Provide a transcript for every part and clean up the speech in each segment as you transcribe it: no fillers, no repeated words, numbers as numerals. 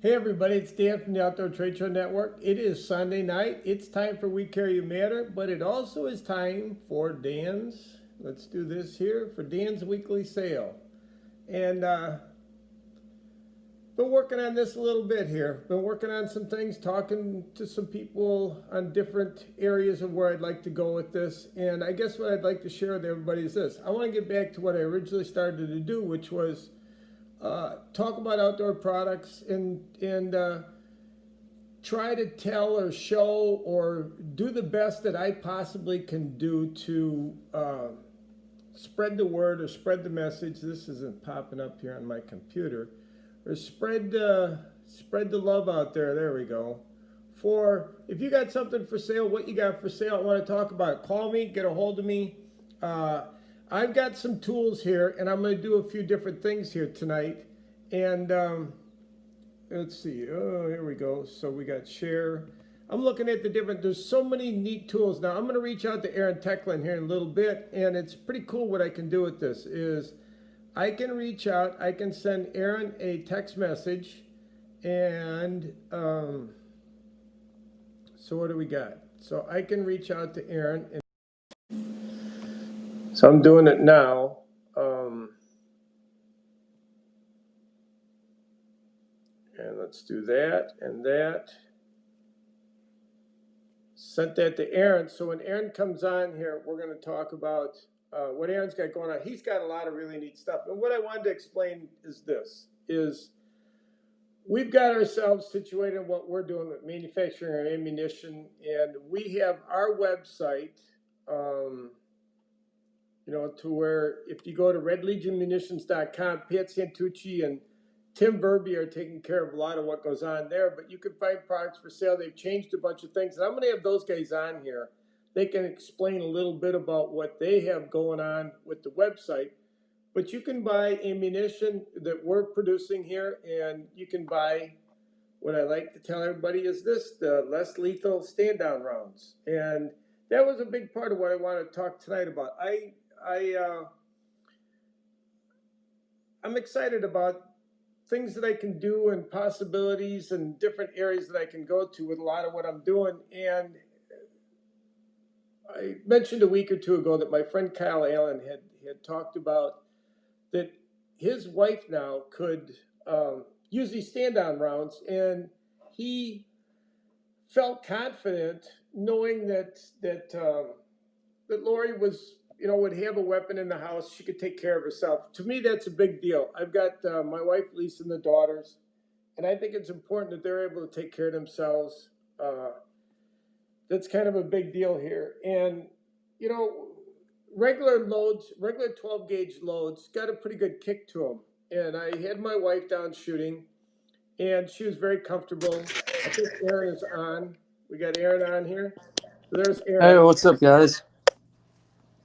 Hey everybody, it's Dan from the Outdoor Trade Show Network. It is Sunday night. It's time for We Care You Matter, but it also is time for Dan's, let's do this here, for Dan's weekly sale. And been working on this a little bit here. Been working on some things, talking to some people on different areas of where I'd like to go with this. And I guess what I'd like to share with everybody is this. I want to get back to what I originally started to do, which was talk about outdoor products and try to tell or show or do the best that I possibly can do to spread the word or spread the message. This isn't popping up here on my computer. Or spread the love out there. There we go. For if you got something for sale, what you got for sale, I want to talk about it. Call me, get a hold of me. I've got some tools here, and I'm going to do a few different things here tonight. And let's see. Oh, here we go. So we got share. I'm looking at the different, there's so many neat tools. Now, I'm going to reach out to Aaron Techlin here in a little bit, and it's pretty cool what I can do with this is I can reach out, I can send Aaron a text message, and so what do we got? So I can reach out to Aaron, and so I'm doing it now. And let's do that and that. Sent that to Aaron. So when Aaron comes on here, we're going to talk about what Aaron's got going on. He's got a lot of really neat stuff. And what I wanted to explain is this, is we've got ourselves situated in what we're doing with manufacturing our ammunition. And we have our website, to where if you go to redlegionmunitions.com, Pat Santucci and Tim Verby are taking care of a lot of what goes on there, but you can find products for sale. They've changed a bunch of things, and I'm going to have those guys on here. They can explain a little bit about what they have going on with the website, but you can buy ammunition that we're producing here, and you can buy what I like to tell everybody is this, the less lethal stand-down rounds. And that was a big part of what I want to talk tonight about. I'm excited about things that I can do and possibilities and different areas that I can go to with a lot of what I'm doing. And I mentioned a week or two ago that my friend Kyle Allen had talked about that his wife now could use these stand-down rounds, and he felt confident knowing that Lori was, would have a weapon in the house. She could take care of herself. To me, that's a big deal. I've got my wife, Lisa, and the daughters, and I think it's important that they're able to take care of themselves. That's kind of a big deal here. And, regular 12 gauge loads got a pretty good kick to them. And I had my wife down shooting, and she was very comfortable. I think Aaron is on. We got Aaron on here. So there's Aaron. Hey, what's up, guys?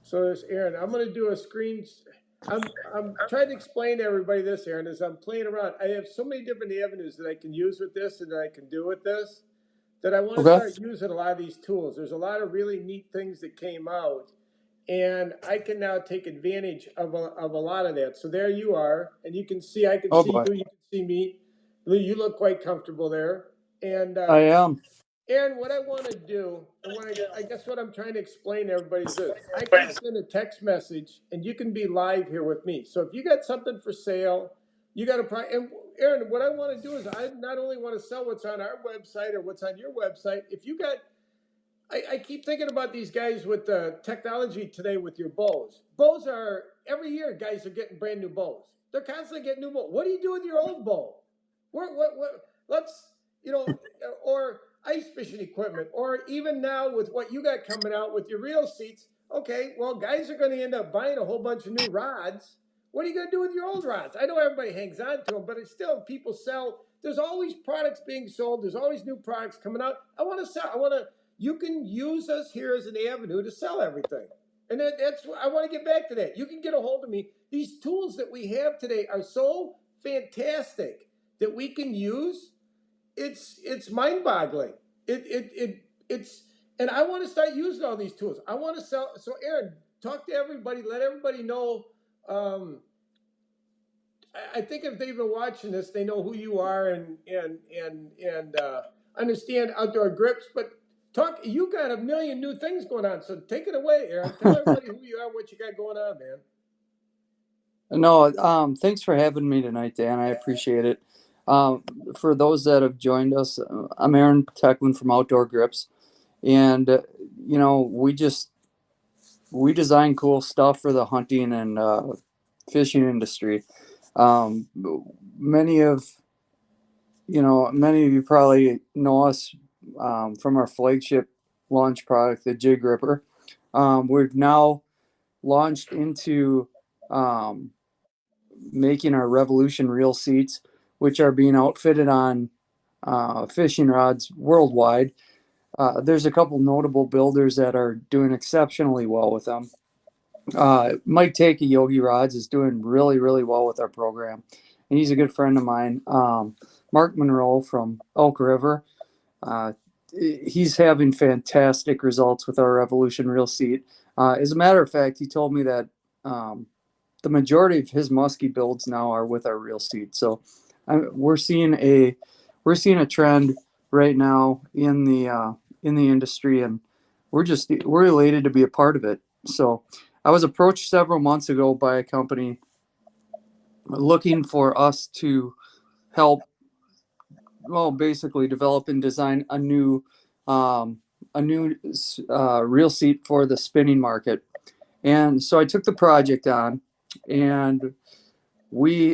So there's Aaron. I'm going to do a screen. I'm trying to explain to everybody this, Aaron, as I'm playing around. I have so many different avenues that I can use with this and that I can do with this that I want to start using a lot of these tools. There's a lot of really neat things that came out, and I can now take advantage of a lot of that. So there you are, and you can see, I can see you, you can see me. You look quite comfortable there. And I am. Aaron, what I want to do, and I guess what I'm trying to explain to everybody is this. I can send a text message, and you can be live here with me. So if you got something for sale, you got a and Aaron, what I want to do is I not only want to sell what's on our website or what's on your website, if you got, I keep thinking about these guys with the technology today with your bows. Bows are, every year guys are getting brand new bows. They're constantly getting new bows. What do you do with your old bow? Let's, or ice fishing equipment, or even now with what you got coming out with your reel seats. Okay, well, guys are going to end up buying a whole bunch of new rods. What are you going to do with your old rods? I know everybody hangs on to them, but it's still, people sell. There's always products being sold. There's always new products coming out. You can use us here as an avenue to sell everything. And that's I want to get back to that. You can get a hold of me. These tools that we have today are so fantastic that we can use. It's mind-boggling. It's and I want to start using all these tools. I want to sell. So Aaron, talk to everybody. Let everybody know. I think if they've been watching this, they know who you are and understand outdoor grips. But talk, you got a million new things going on, so take it away, Aaron. Tell everybody who you are, what you got going on, man. No, thanks for having me tonight, Dan. I appreciate it. Um, for those that have joined us, I'm Aaron Techlin from Outdoor Grips, and we design cool stuff for the hunting and fishing industry. Um, many of many of you probably know us from our flagship launch product, the Jig Ripper. We've now launched into um, making our Revolution reel seats, which are being outfitted on fishing rods worldwide. There's a couple notable builders that are doing exceptionally well with them. Mike Take of Yogi Rods is doing really, really well with our program, and he's a good friend of mine. Mark Monroe from Elk River, uh, he's having fantastic results with our Revolution reel seat. As a matter of fact, he told me that um, the majority of his muskie builds now are with our reel seat. So we're seeing a trend right now in the industry, and we're elated to be a part of it. So I was approached several months ago by a company looking for us to help, well, basically develop and design um, a new reel seat for the spinning market. And so I took the project on, and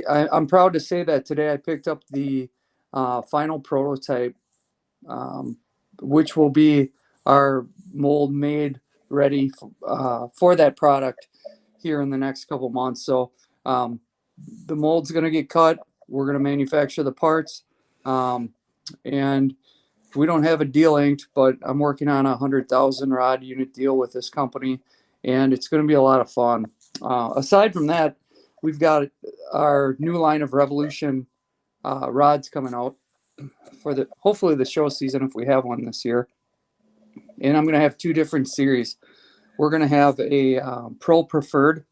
I'm proud to say that today I picked up the final prototype, um, which will be our mold made ready for that product here in the next couple months. So um, the mold's going to get cut. We're going to manufacture the parts, um, and we don't have a deal inked, but I'm working on a 100,000 rod unit deal with this company, and it's going to be a lot of fun. Aside from that, we've got our new line of Revolution rods coming out for the hopefully the show season if we have one this year. And I'm going to have two different series. We're going to have a Pro Preferred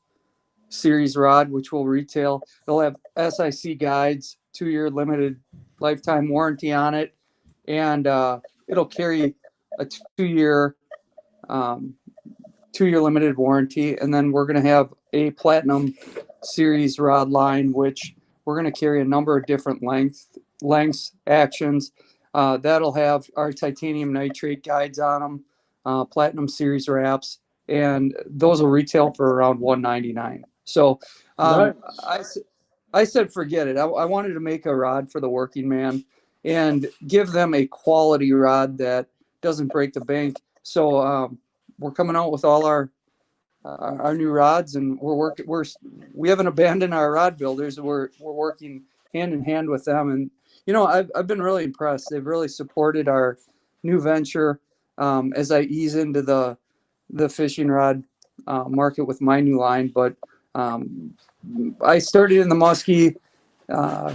series rod, which will retail. They'll have SIC guides, 2-year limited lifetime warranty on it, and it'll carry a um, 2-year limited warranty. And then we're going to have a Platinum series rod line, which we're going to carry a number of different lengths, actions. That'll have our titanium nitrate guides on them, Platinum series wraps, and those will retail for around $199. So um, Nice. I, I said, forget it. I wanted to make a rod for the working man and give them a quality rod that doesn't break the bank. So we're coming out with all our new rods, and we haven't abandoned our rod builders. We're working hand in hand with them, and I've been really impressed. They've really supported our new venture as I ease into the fishing rod market with my new line. But um, I started in the muskie. Uh,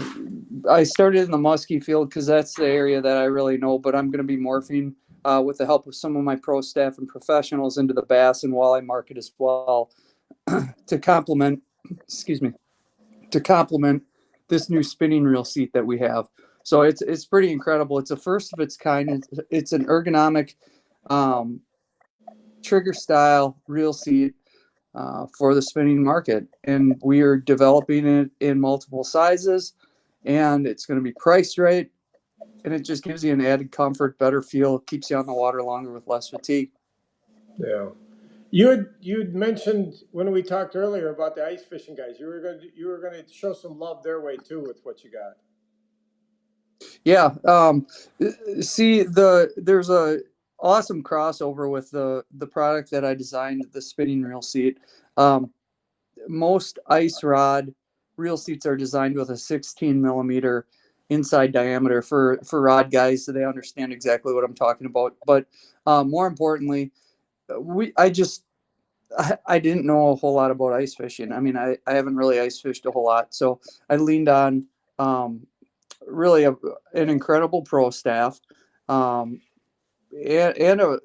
I started in the muskie field because that's the area that I really know. But I'm going to be morphing with the help of some of my pro staff and professionals into the bass and walleye market as well to complement. Excuse me, to complement this new spinning reel seat that we have. So it's pretty incredible. It's a first of its kind. It's an ergonomic um, trigger style reel seat for the spinning market, and we are developing it in multiple sizes, and it's going to be priced right, and it just gives you an added comfort, better feel, keeps you on the water longer with less fatigue. Yeah. You'd mentioned when we talked earlier about the ice fishing guys. You were going to show some love their way too with what you got. Yeah. See, there's a awesome crossover with the product that I designed, the spinning reel seat. Um, Most ice rod reel seats are designed with a 16 millimeter inside diameter for rod guys, so they understand exactly what I'm talking about. But more importantly, I didn't know a whole lot about ice fishing. I mean, I haven't really ice fished a whole lot, so I leaned on um, really an incredible pro staff, um, and a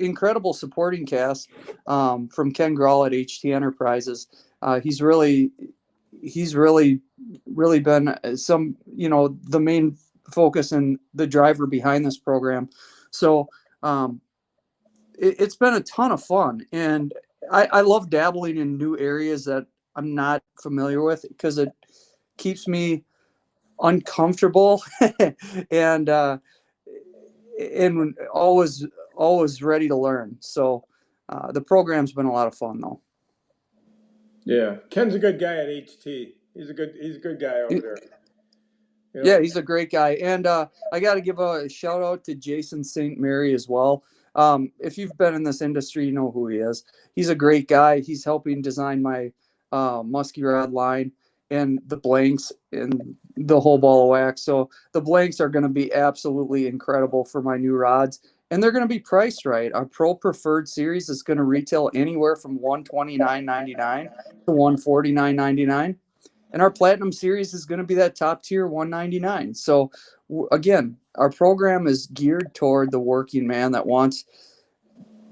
incredible supporting cast from Ken Grawl at HT Enterprises. He's really he's really been some, the main focus and the driver behind this program. So it's been a ton of fun, and I love dabbling in new areas that I'm not familiar with because it keeps me uncomfortable and always ready to learn. So the program's been a lot of fun though. Yeah, Ken's a good guy at HT. He's a good guy over there. Yeah, he's a great guy. And I got to give a shout out to Jason St. Mary as well. If you've been in this industry, you know who he is. He's a great guy. He's helping design my musky rod line and the blanks and the whole ball of wax. So the blanks are going to be absolutely incredible for my new rods. And they're going to be priced right. Our Pro Preferred Series is going to retail anywhere from $129.99 to $149.99. And our Platinum Series is going to be that top tier $199. So again, our program is geared toward the working man that wants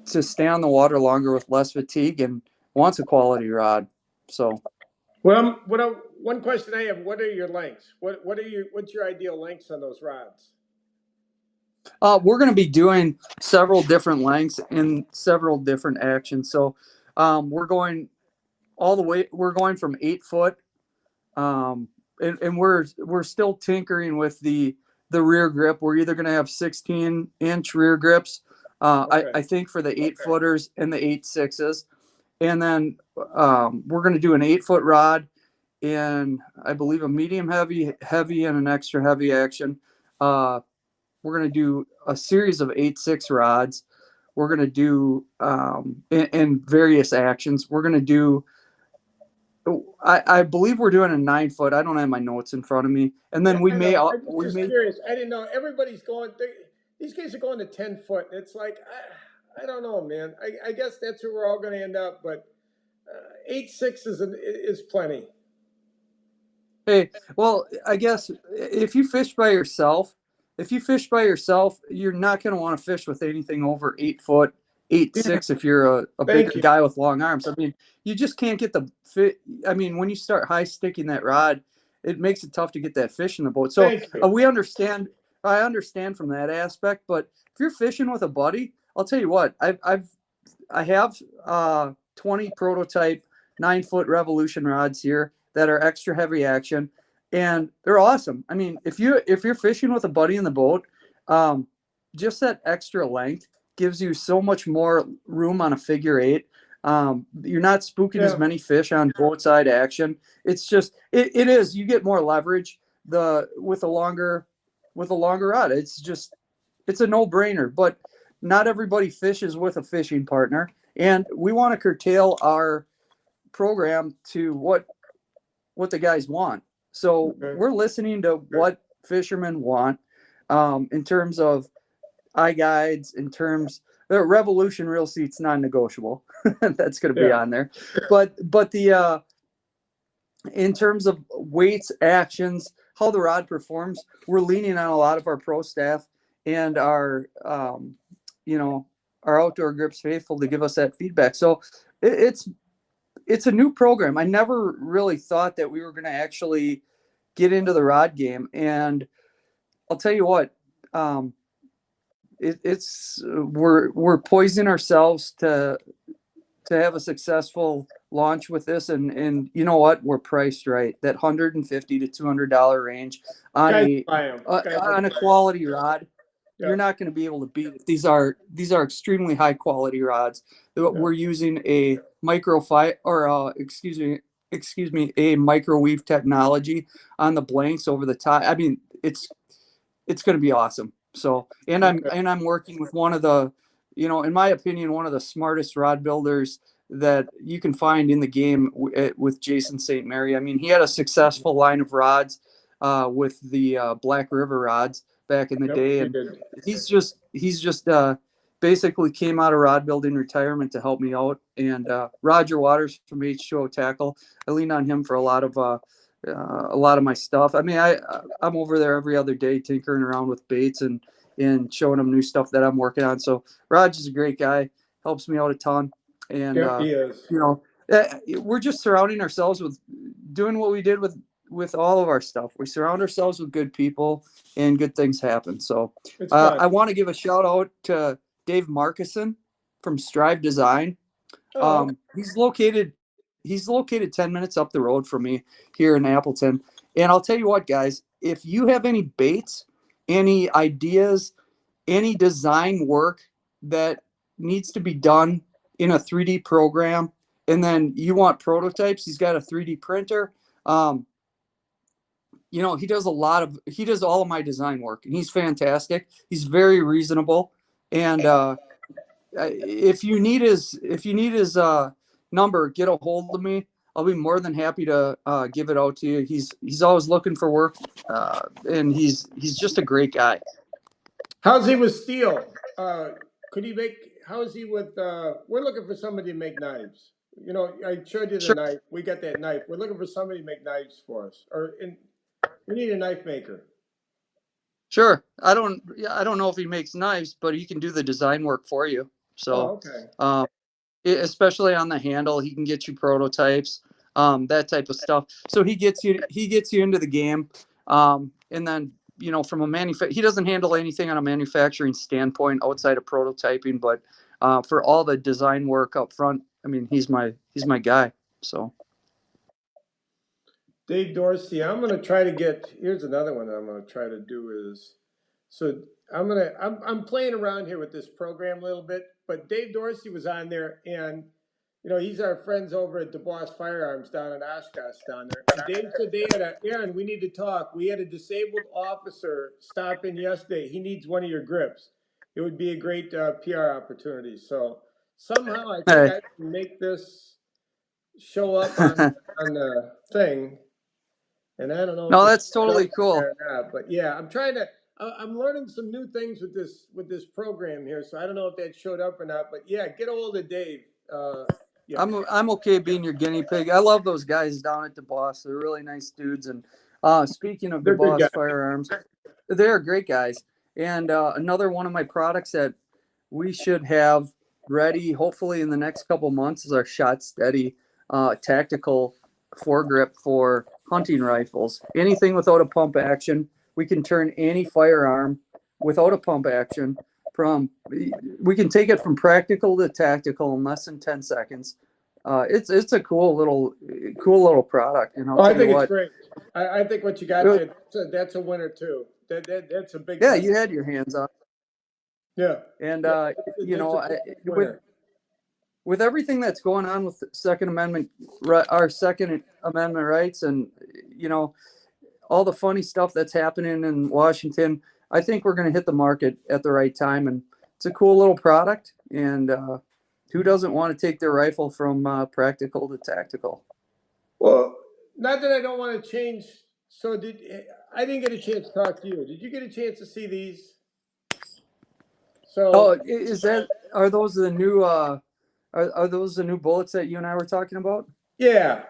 to stay on the water longer with less fatigue and wants a quality rod. So, well, one question I have: what are your lengths? What's your ideal lengths on those rods? we're going to be doing several different lengths in several different actions. So, we're going all the way. We're going from 8 foot. And we're still tinkering with the rear grip. We're either going to have 16-inch rear grips, Okay. I think, for the 8-footers and the 8.6s, and then we're going to do an 8-foot rod in, I believe, a medium heavy, and an extra heavy action. We're going to do a series of 8.6 rods. We're going to do in various actions. We're going to do. I believe we're doing a 9-foot. I don't have my notes in front of me, and then I know. I'm just curious. I didn't know. Everybody's going. These guys are going to 10 foot. It's like I don't know, man. I guess that's where we're all going to end up. But 8.6 is plenty. Hey, well, I guess if you fish by yourself, you're not going to want to fish with anything over 8 foot, 8.6. If you're a bigger guy with long arms, I mean, you just can't get the fit. I mean, when you start high sticking that rod, it makes it tough to get that fish in the boat. So we understand. I understand from that aspect, but if you're fishing with a buddy, I'll tell you what, I have 20 prototype 9-foot Revolution rods here that are extra heavy action, and they're awesome. I mean, if you're fishing with a buddy in the boat, just that extra length gives you so much more room on a figure 8. You're not spooking as many fish on boat side action. It's just it is, you get more leverage with a longer rod. It's a no-brainer, but not everybody fishes with a fishing partner, and we want to curtail our program to what the guys want. So we're listening to what fishermen want, in terms of eye guides, in terms the Revolution reel seat's non-negotiable. That's going to be on there, but the in terms of weights, actions, how the rod performs, we're leaning on a lot of our pro staff and our our Outdoor Grips faithful to give us that feedback. So it's a new program. I never really thought that we were going to actually get into the rod game, and I'll tell you what, we're poising ourselves to have a successful launch with this, and you know what, we're priced right, that $150 to $200 range on a quality rod. You're not going to be able to beat it. These are extremely high quality rods. We're using a a microwave technology on the blanks over the top. I mean, it's going to be awesome. So, and I'm working with one of the, in my opinion, one of the smartest rod builders that you can find in the game with Jason St. Mary. I mean, he had a successful line of rods with the Black River rods back in the day, and he's just basically came out of rod building retirement to help me out. And Roger Waters from H2O Tackle, I lean on him for a lot of my stuff. I mean, I'm over there every other day tinkering around with baits and showing him new stuff that I'm working on. So Roger's a great guy, helps me out a ton, and he is. we're just surrounding ourselves with doing what we did with all of our stuff. We surround ourselves with good people, and good things happen. So It's fun. I want to give a shout out to Dave Markison from Strive Design. Oh, okay. He's located 10 minutes up the road from me here in Appleton. And I'll tell you what, guys, if you have any baits, any ideas, any design work that needs to be done in a 3D program, and then you want prototypes, he's got a 3D printer. Um, he does all of my design work, and he's fantastic. He's very reasonable. And if you need his number, get a hold of me. I'll be more than happy to give it out to you. He's always looking for work, and he's just a great guy. How's he with steel? Could he make? How is he with? We're looking for somebody to make knives. You know, I showed you the Sure, knife. We got that knife. We're looking for somebody to make knives for us, we need a knife maker. sure. I don't know if he makes knives, but he can do the design work for you. Oh, So, okay. um, especially on the handle, he can get you prototypes, that type of stuff. So he gets you into the game, and then from he doesn't handle anything on a manufacturing standpoint outside of prototyping, but for all the design work up front, I mean, he's my guy. So Dave Dorsey. I'm gonna try to get. Here's another one I'm gonna try to do is. So I'm playing around here with this program a little bit, but Dave Dorsey was on there, and he's our friends over at DuBois Firearms down in Oshkosh down there. And Dave said they had Aaron, we need to talk. We had a disabled officer stop in yesterday. He needs one of your grips. It would be a great PR opportunity. So somehow I think hey, I can make this show up on the thing. And I don't know if no, it's that's totally cool. or not, but yeah, I'm trying to. I'm learning some new things with this program here, so I don't know if that showed up or not. But yeah, get a hold of Dave. Yeah, I'm okay being your guinea pig. I love those guys down at DeBoss. They're really nice dudes. And speaking of they're good guys. DeBoss Firearms, they're great guys. And another one of my products that we should have ready, hopefully in the next couple months, is our Shot Steady tactical foregrip for hunting rifles. Anything without a pump action, we can turn any firearm without a pump action from. We can take it from practical to tactical in less than 10 seconds. It's a cool little product, and I'll Oh, I tell you think it's what. great. I think what you got there, that's a winner too. That's a big Yeah, time. you had your hands on, Yeah, and yeah, that's a big with winner. everything that's going on with the Second Amendment, our Second Amendment rights, and you know all the funny stuff that's happening in Washington, I think we're going to hit the market at the right time, and it's a cool little product. And who doesn't want to take their rifle from practical to tactical? Well, not that I don't want to change. So I didn't get a chance to talk to you? Did you get a chance to see these? So Oh, is that are those the new are those the new bullets that you and I were talking about? yeah.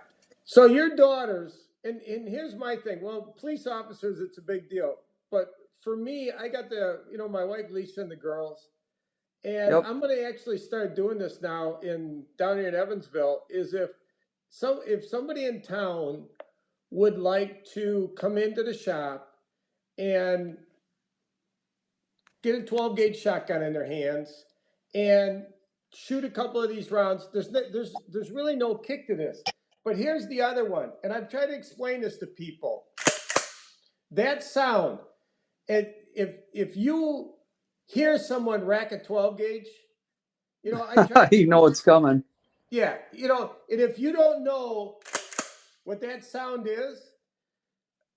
So your daughters, and here's my thing. Well, police officers, it's a big deal. But for me, I got my wife Lisa and the girls, and Yep. I'm gonna actually start doing this now in down here in Evansville, is if somebody in town would like to come into the shop and get a 12 gauge shotgun in their hands and shoot a couple of these rounds. There's really no kick to this. But here's the other one, and I've tried to explain this to people. That sound, and if you hear someone rack a 12 gauge, I try to You know what's coming. yeah, and if you don't know what that sound is,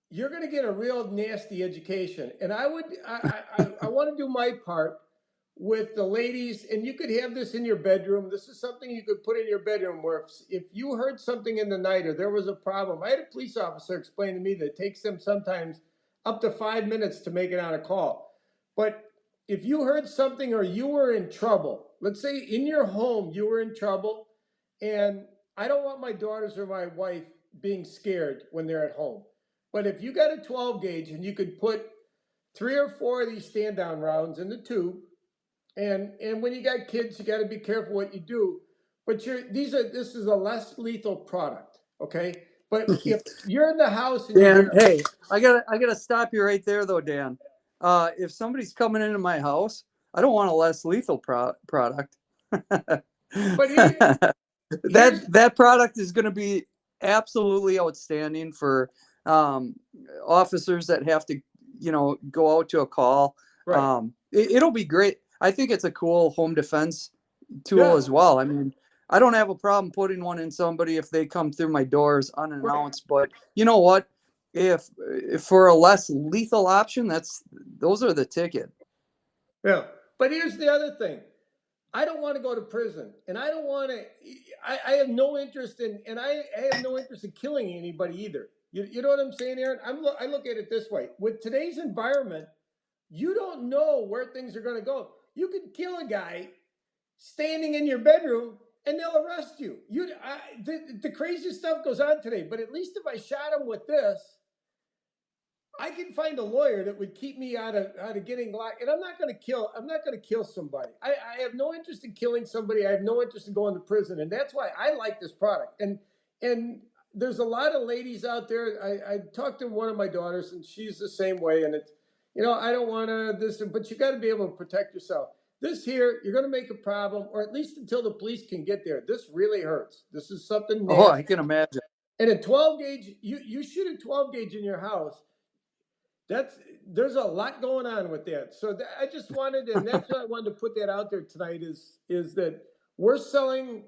you're going to get a real nasty education. And I want to do my part with the ladies, and you could have this in your bedroom. This is something you could put in your bedroom where if you heard something in the night or there was a problem. I had a police officer explain to me that it takes them sometimes up to 5 minutes to make it on a call. But if you heard something or you were in trouble, let's say in your home you were in trouble, and I don't want my daughters or my wife being scared when they're at home. But if you got a 12 gauge and you could put 3 or 4 of these stand down rounds in the tube, and when you got kids, you got to be careful what you do. But this is a less lethal product, okay? But if you're in the house and you Dan, hear, hey, I gotta stop you right there though, Dan. If somebody's coming into my house, I don't want a less lethal product. but here's That product is going to be absolutely outstanding for um, officers that have to, go out to a call. right. It'll be great. I think it's a cool home defense tool Yeah, as well. I mean, I don't have a problem putting one in somebody if they come through my doors right. unannounced. But you know what? If for a less lethal option, those are the ticket. Yeah. But here's the other thing. I don't want to go to prison, and I don't want to. I have no interest in, and I have no interest in killing anybody either. You know what I'm saying, Aaron? I look at it this way: with today's environment, you don't know where things are going to go. You could kill a guy standing in your bedroom, and they'll arrest you. The craziest stuff goes on today. But at least if I shot him with this, I can find a lawyer that would keep me out of getting locked. And I'm not going to kill. I'm not going to kill somebody. I have no interest in killing somebody. I have no interest in going to prison, and that's why I like this product. And there's a lot of ladies out there. I talked to one of my daughters, and she's the same way. And it's, I don't want to this, but you got to be able to protect yourself. This here, you're going to make a problem, or at least until the police can get there. This really hurts. This is something Oh, I nasty. can imagine. And a 12 gauge, you shoot a 12 gauge in your house, that's there's a lot going on with that. So I just wanted, and that's why I wanted to put that out there tonight is that we're selling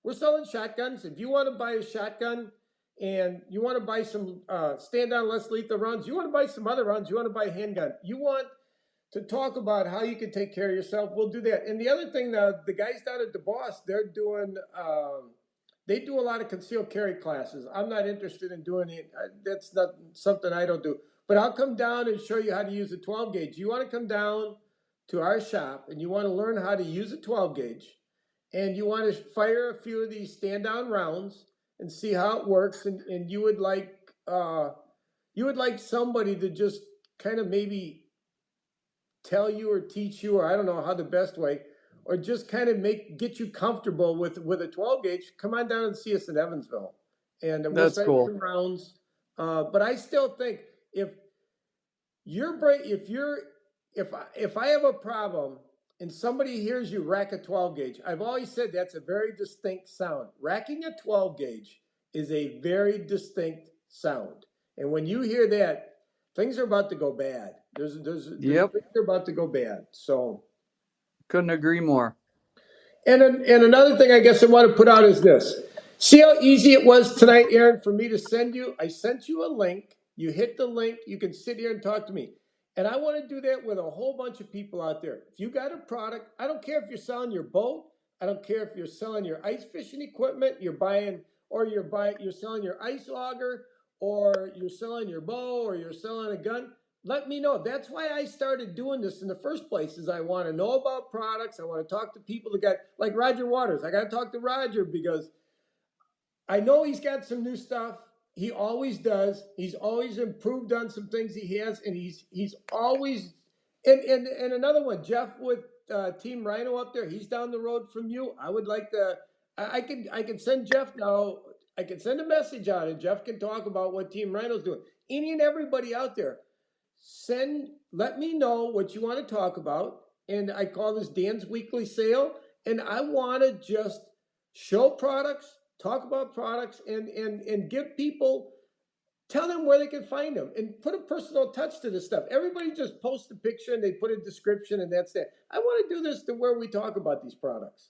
we're selling shotguns. If you want to buy a shotgun and you want to buy some stand on less lethal rounds, you want to buy some other rounds, you want to buy a handgun, you want to talk about how you can take care of yourself, we'll do that. And the other thing, the guys down at the Boss, they're doing. They do a lot of concealed carry classes. I'm not interested in doing it. That's not something I don't do. But I'll come down and show you how to use a 12 gauge. You want to come down to our shop and you want to learn how to use a 12 gauge and you want to fire a few of these stand down rounds and see how it works. And you would like somebody to just kind of maybe tell you or teach you, or I don't know how the best way, or just kind of get you comfortable with a 12 gauge. Come on down and see us in Evansville, and we'll That's set you cool. some rounds. But I still think if you're break, if I have a problem and somebody hears you rack a 12 gauge, I've always said that's a very distinct sound. Racking a 12 gauge is a very distinct sound, and when you hear that, things are about to go bad. Yep. Things are about to go bad. So. Couldn't agree more. And another thing I guess I want to put out is this. See how easy it was tonight, Aaron, for me to send you? I sent you a link. You hit the link. You can sit here and talk to me. And I want to do that with a whole bunch of people out there. If you got a product, I don't care if you're selling your boat. I don't care if you're selling your ice fishing equipment, you're selling your ice auger, or you're selling your bow, or you're selling a gun. Let me know. That's why I started doing this in the first place, is I want to know about products. I want to talk to people that got, like Roger Waters. I got to talk to Roger because I know he's got some new stuff. He always does. He's always improved on some things he has, and he's always and another one, Jeff with Team Rhino up there. He's down the road from you. I would like to. I can send Jeff now. I can send a message out, and Jeff can talk about what Team Rhino's doing. Any and everybody out there, let me know what you want to talk about. And I call this Dan's Weekly Sale. And I want to just show products, talk about products, and give people, tell them where they can find them, and put a personal touch to this stuff. Everybody just posts a picture and they put a description, and that's it. I want to do this to where we talk about these products.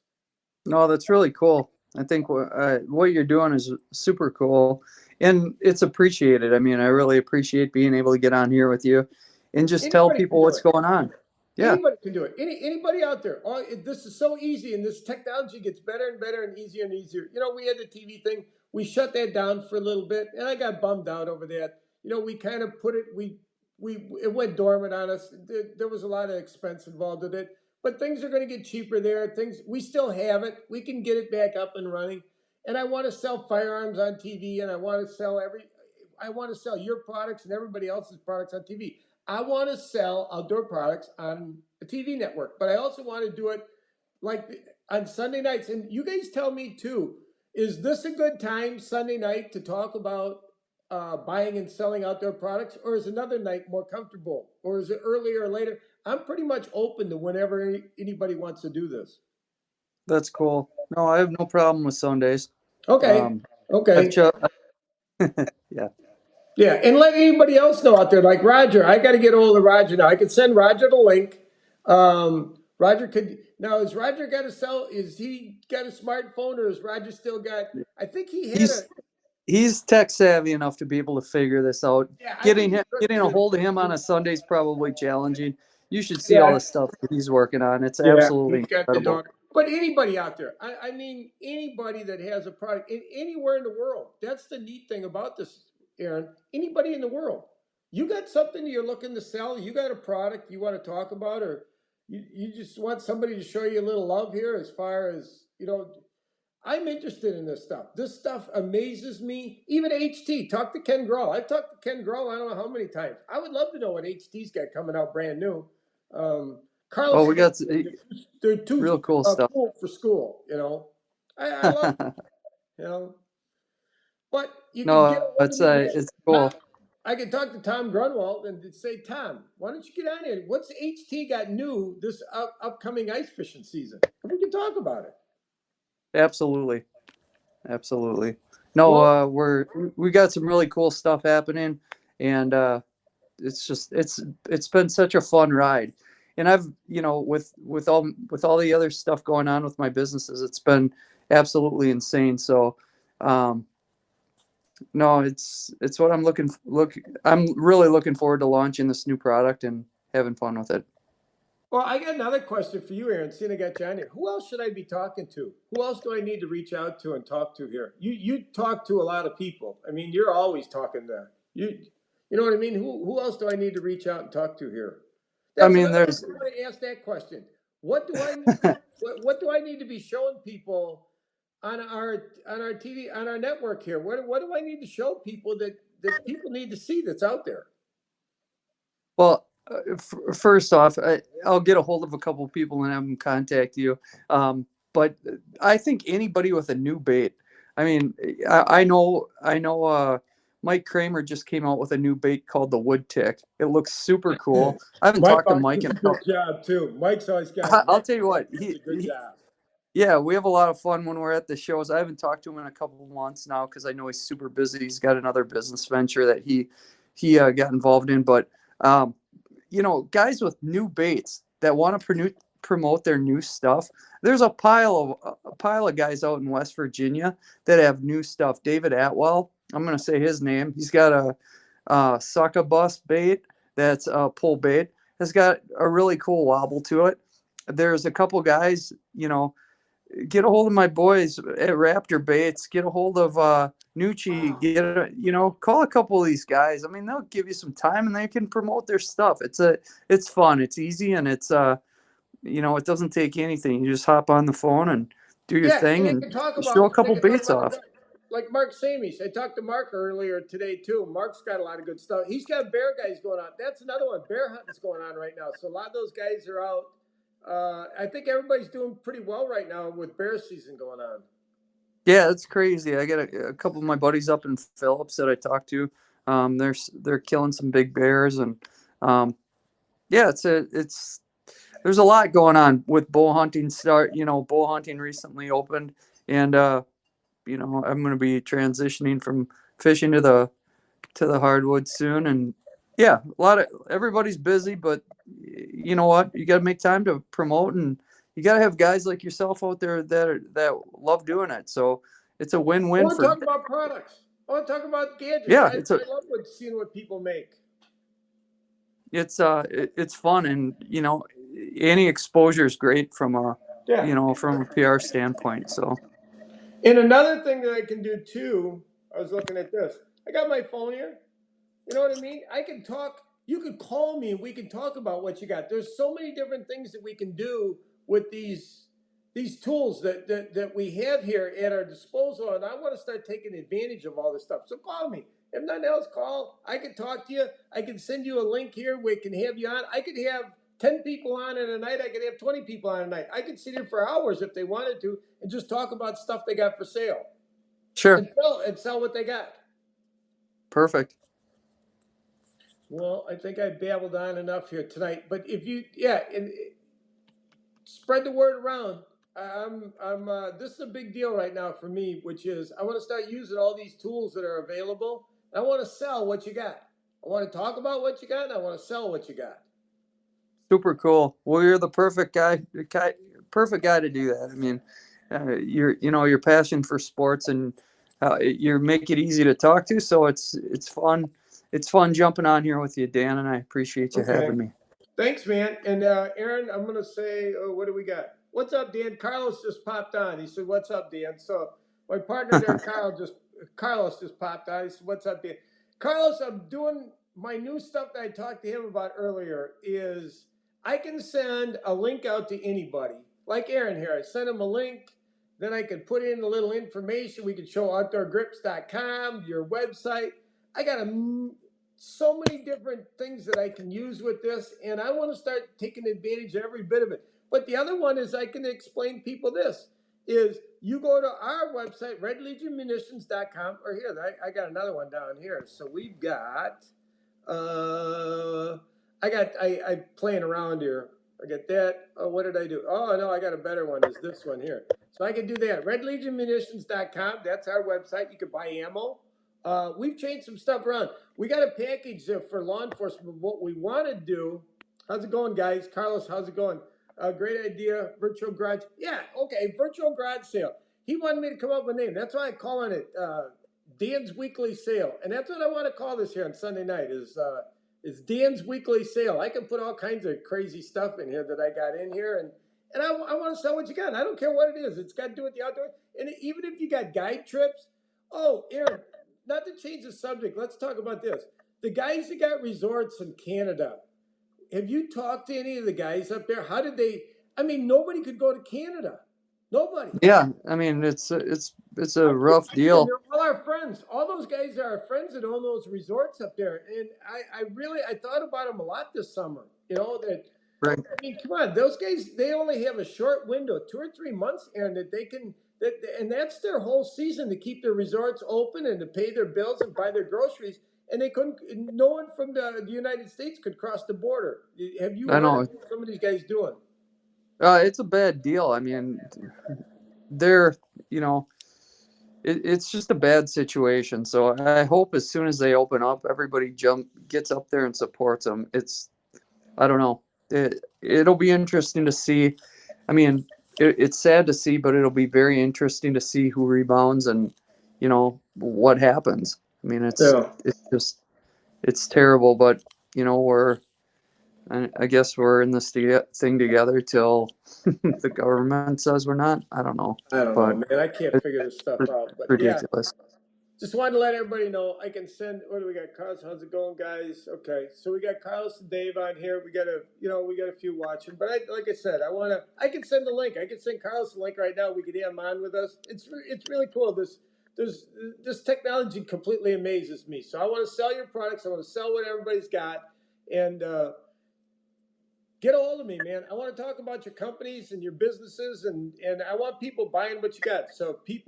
No, that's really cool. I think what you're doing is super cool, and it's appreciated. I mean, I really appreciate being able to get on here with you and just tell Anybody can people do what's it. going on. Yeah. Anybody can do it. Anybody out there. This is so easy, and this technology gets better and better and easier and easier. We had the TV thing. We shut that down for a little bit, and I got bummed out over that. We kind of put it. It went dormant on us. There was a lot of expense involved with it, but things are going to get cheaper there. We still have it. We can get it back up and running. And I want to sell firearms on TV, and I want to sell your products and everybody else's products on TV. I want to sell outdoor products on a TV network, but I also want to do it like on Sunday nights. And you guys tell me too, Is this a good time Sunday night to talk about buying and selling outdoor products, or is another night more comfortable, or is it earlier or later? I'm pretty much open to whenever anybody wants to do this. That's cool. No, I have no problem with Sundays. Okay, Um, I've okay. cho- yeah. Yeah, and let anybody else know out there, like Roger. I got to get a hold of Roger now. I can send Roger the link. Roger could now. Is Roger got to sell? Is he got a smartphone, or is Roger still got? I think he had a. He's he's tech savvy enough to be able to figure this out. Yeah, I Getting think he him could getting a too. hold of him on a Sunday is probably challenging. You should see all Yeah, the stuff that he's working on. It's yeah, absolutely he's got the incredible. daughter. But anybody out there, I mean, anybody that has a product anywhere in the world. That's the neat thing about this, Aaron. Anybody in the world, you got something you're looking to sell. You got a product you want to talk about, or you just want somebody to show you a little love here. As far as I'm interested in this stuff. This stuff amazes me. Even HT. Talk to Ken Grawl. I've talked to Ken Grawl I don't know how many times. I would love to know what HT's got coming out brand new. Oh, Carlos, we got they're too real cool stuff. cool for school. I love you know. But you can get a No, hold of me, man. it's Tom, cool. I can talk to Tom Grunwald and say, Tom, why don't you get on here? What's HT got new this upcoming ice fishing season? We can talk about it. Absolutely. Absolutely. No, Well, we got some really cool stuff happening, and it's just it's been such a fun ride. And I've with all the other stuff going on with my businesses, it's been absolutely insane. So, um, no, it's what I'm really looking forward to launching this new product and having fun with it. Well, I got another question for you, Aaron. Seeing I got you on here, who else should I be talking to? Who else do I need to reach out to and talk to here? You talk to a lot of people. I mean, you're always talking to you. You know what I mean? Who else do I need to reach out and talk to here? I That's mean, another reason there's I want to ask that question. What do I what do I need to be showing people on our TV on our network here? What do I need to show people that people need to see that's out there? Well, first off, I'll get a hold of a couple of people and have them contact you. But I think anybody with a new bait. I mean, I know. Mike Kramer just came out with a new bait called the Wood Tick. It looks super cool. I haven't Mike talked to always Mike does in a good job too. Mike's always got I'll Mike tell you what. does a good job. Yeah, we have a lot of fun when we're at the shows. I haven't talked to him in a couple of months now because I know he's super busy. He's got another business venture that he got involved in. But um, guys with new baits that want to promote their new stuff. There's a pile of guys out in West Virginia that have new stuff. David Atwell, I'm going to say his name. He's got a succubus bait that's a pull bait. Has got a really cool wobble to it. There's a couple guys, get a hold of my boys at Raptor Baits. Get a hold of Nucci. Call a couple of these guys. I mean, they'll give you some time and they can promote their stuff. It's fun. It's easy and it doesn't take anything. You just hop on the phone and do your Yeah, and thing they and can talk show a about couple baits other off. guys like Mark Samies. I talked to Mark earlier today too. Mark's got a lot of good stuff. He's got bear guys going on. That's another one. Bear hunting's going on right now. So a lot of those guys are out. I think everybody's doing pretty well right now with bear season going on. Yeah, it's crazy. I got a couple of my buddies up in Phillips that I talked to. They're killing some big bears and um, yeah, it's there's a lot going on with bow hunting. Bow hunting recently opened, and I'm going to be transitioning from fishing to the hardwood soon. And yeah, a lot of everybody's busy, but you know what? You got to make time to promote, and you got to have guys like yourself out there that love doing it. So it's a I win-win want to for talk about products. I want to talk about gadgets. yeah. I love seeing what people make. It's fun, and any exposure is great from Yeah. from a PR standpoint. So And another thing that I can do too, I was looking at this. I got my phone here. You know what I mean? I can talk. You could call me and we can talk about what you got. There's so many different things that we can do with these tools that we have here at our disposal, and I want to start taking advantage of all this stuff. So call me. If nothing else, call. I can talk to you. I can send you a link here. We can have you on. I could have 10 people on in a night. I could have 20 people on a night. I could sit here for hours if they wanted to and just talk about stuff they got for sale. Sure. and sell what they got. Perfect. Well, I think I babbled on enough here tonight. But if you, yeah, and spread the word around. This is a big deal right now for me, which is I want to start using all these tools that are available. I want to sell what you got. I want to talk about what you got, and I want to sell what you got. Super cool. Well, you're the perfect guy to do that. I mean, your passion for sports and you make it easy to talk to. So it's fun. It's fun jumping on here with you, Dan, and I appreciate you Okay. having me. Thanks, man. And Aaron, I'm gonna say, what do we got? What's up, Dan? Carlos just popped on. He said, "What's up, Dan?" So my partner there, Carlos just popped on. He said, "What's up, Dan?" Carlos, I'm doing my new stuff that I talked to him about earlier. Is I can send a link out to anybody, like Aaron here. I sent him a link. Then I could put in a little information. We could show outdoorgrips.com, your website. I got so many different things that I can use with this, and I want to start taking advantage of every bit of it. But the other one is I can explain people this is you go to our website, redlegionmunitions.com, or here, I got another one down here. So we've got, I playing around here. I got that. Oh, what did I do? Oh, no, I got a better one. Is this one here. So I can do that. redlegionmunitions.com. That's our website. You can buy ammo. We've changed some stuff around. We got a package for law enforcement. What we want to do, how's it going, guys? Carlos, how's it going? Great idea. Virtual garage. Yeah, okay. Virtual garage sale. He wanted me to come up with a name. That's why I call on it Dan's Weekly Sale. And that's what I want to call this here on Sunday night is Dan's Weekly Sale. I can put all kinds of crazy stuff in here that I got in here. And I want to sell what you got. And I don't care what it is. It's got to do with the outdoor. And even if you got guide trips. Oh, Aaron, not to change the subject, let's talk about this. The guys that got resorts in Canada, have you talked to any of the guys up there? How did they? I mean, nobody could go to Canada. Nobody. Yeah, I mean it's a rough And deal. they're all our friends. All those guys are our friends that own those resorts up there. And I thought about them a lot this summer. You know that. Right. I mean, come on, those guys. They only have a short window, 2 or 3 months, and that they can. And that's their whole season to keep their resorts open and to pay their bills and buy their groceries. And they couldn't. No one from the United States could cross the border. Have you I heard of know. what some of these guys doing? It's a bad deal. I mean, they're you know it's just a bad situation. So I hope as soon as they open up, everybody gets up there and supports them. I don't know. It'll be interesting to see. I mean, it's sad to see, but it'll be very interesting to see who rebounds and what happens. I mean, Yeah. it's just it's terrible, but I guess we're in this thing together till the government says we're not. I don't know, I don't know, but man. I can't it's figure this stuff out. But yeah, ridiculous. just wanted to let everybody know I can send. What do we got, Carlos? How's it going, guys? Okay, so we got Carlos and Dave on here. We got a few watching. But like I said, I can send the link. I can send Carlos the link right now. We could have him on with us. It's really cool. This technology completely amazes me. So I want to sell your products. I want to sell what everybody's got, and get a hold of me, man. I want to talk about your companies and your businesses, and I want people buying what you got. So do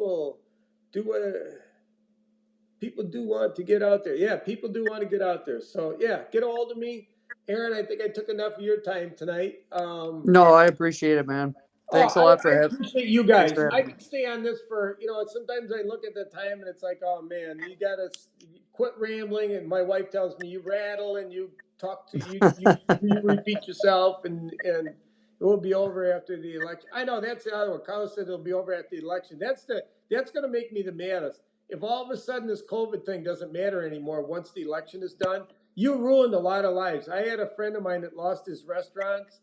people do want to get out there. Yeah, people do want to get out there. So yeah, get a hold of me, Aaron. I think I took enough of your time tonight. No, I appreciate it, man. Oh, Thanks a lot for I having. appreciate you Thanks guys. for I having me. could stay on this for, sometimes I look at the time and it's like, oh man, you gotta quit rambling. And my wife tells me you rattle and you talk to you repeat yourself and it will be over after the election. I know that's the other one. Carlos said it'll be over after the election. That's gonna make me the maddest. If all of a sudden this COVID thing doesn't matter anymore once the election is done, you ruined a lot of lives. I had a friend of mine that lost his restaurants.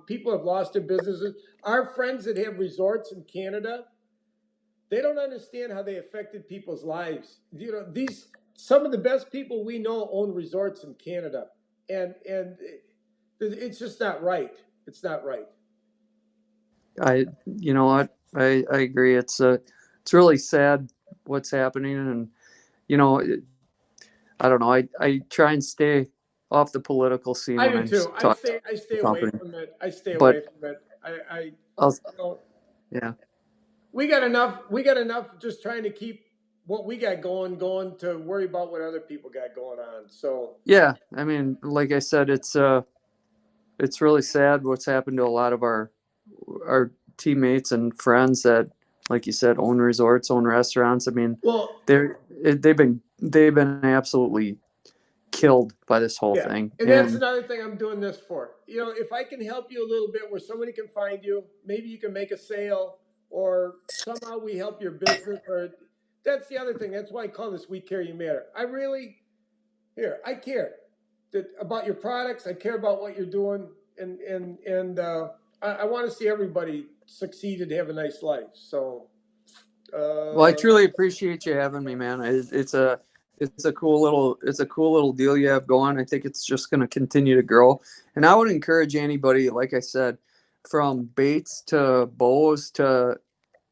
People have lost their businesses. Our friends that have resorts in Canada, they don't understand how they affected people's lives. These some of the best people we know own resorts in Canada, and it's just not right. It's not right. You know what? I agree. It's really sad what's happening, and you know, it, I don't know. I try and stay off the political scene I when do I too. talk to I stay the away company, from it. I stay but away from it. I I'll you know yeah. we got enough. We got enough just trying to keep what we got going to worry about what other people got going on. So Yeah, I mean, like I said, it's really sad what's happened to a lot of our teammates and friends that, like you said, own resorts, own restaurants. I mean, well, they've been absolutely killed by this whole yeah, thing. and that's And another thing I'm doing this for. You know, if I can help you a little bit where somebody can find you, maybe you can make a sale or somehow we help your business or that's the other thing. That's why I call this We Care You Matter. I really I care about your products. I care about what you're doing and I want to see everybody succeed and have a nice life. So well, I uh truly appreciate you having me, man. It's a cool little deal you have going. I think it's just going to continue to grow. And I would encourage anybody, like I said, from baits to bows to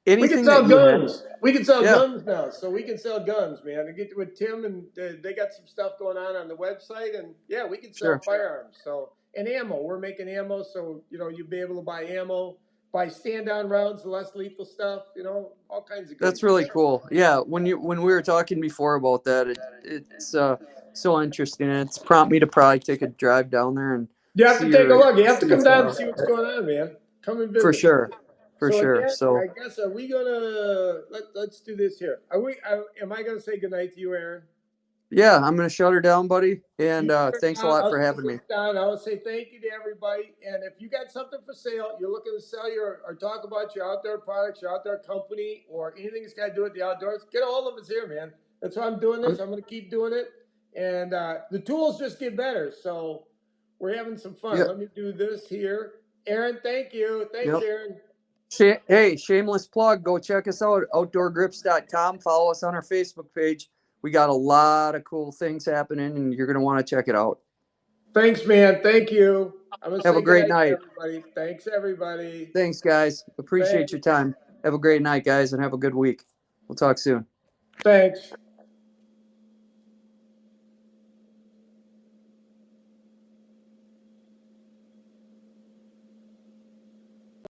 we can anything that sell you have. guns. We can sell Yeah, guns now, so we can sell guns, man. And get with Tim, and they got some stuff going on the website, and yeah, we can sell sure. firearms. So and ammo, we're making ammo, so you know you'll be able to buy ammo, buy stand down rounds, the less lethal stuff. You know, all kinds of That's goodies. really cool. Yeah, when we were talking before about that, it's so interesting. And it's prompt me to probably take a drive down there and You have to see take a your look. You have to see your come down and stuff. see what's going on, man. Come and For visit. sure, for So sure. again, I So guess are we gonna let's do this here. Are we? Am I gonna say goodnight to you, Aaron? yeah, I'm gonna shut her down, buddy. You And shut it thanks a down. lot I'll for shut having this me. down. I will say thank you to everybody. And if you got something for sale, you're looking to sell your or talk about your outdoor products, your outdoor company, or anything that's got to do with the outdoors, get a hold of us here, man. That's why I'm doing this. I'm, I'm going to keep doing it. And the tools just get better. So we're having some fun. yep, Let me do this here. Aaron, thank you. Thanks, yep. Aaron. Hey, shameless plug. Go check us out at outdoorgrips.com. Follow us on our Facebook page. We got a lot of cool things happening, and you're gonna want to check it out. Thanks, man. Thank you. I'm going to Have a say great goodnight to night. everybody. Thanks, everybody. Thanks, guys. Thanks. Appreciate your time. Have a great night, guys, and have a good week. We'll talk soon. Thanks.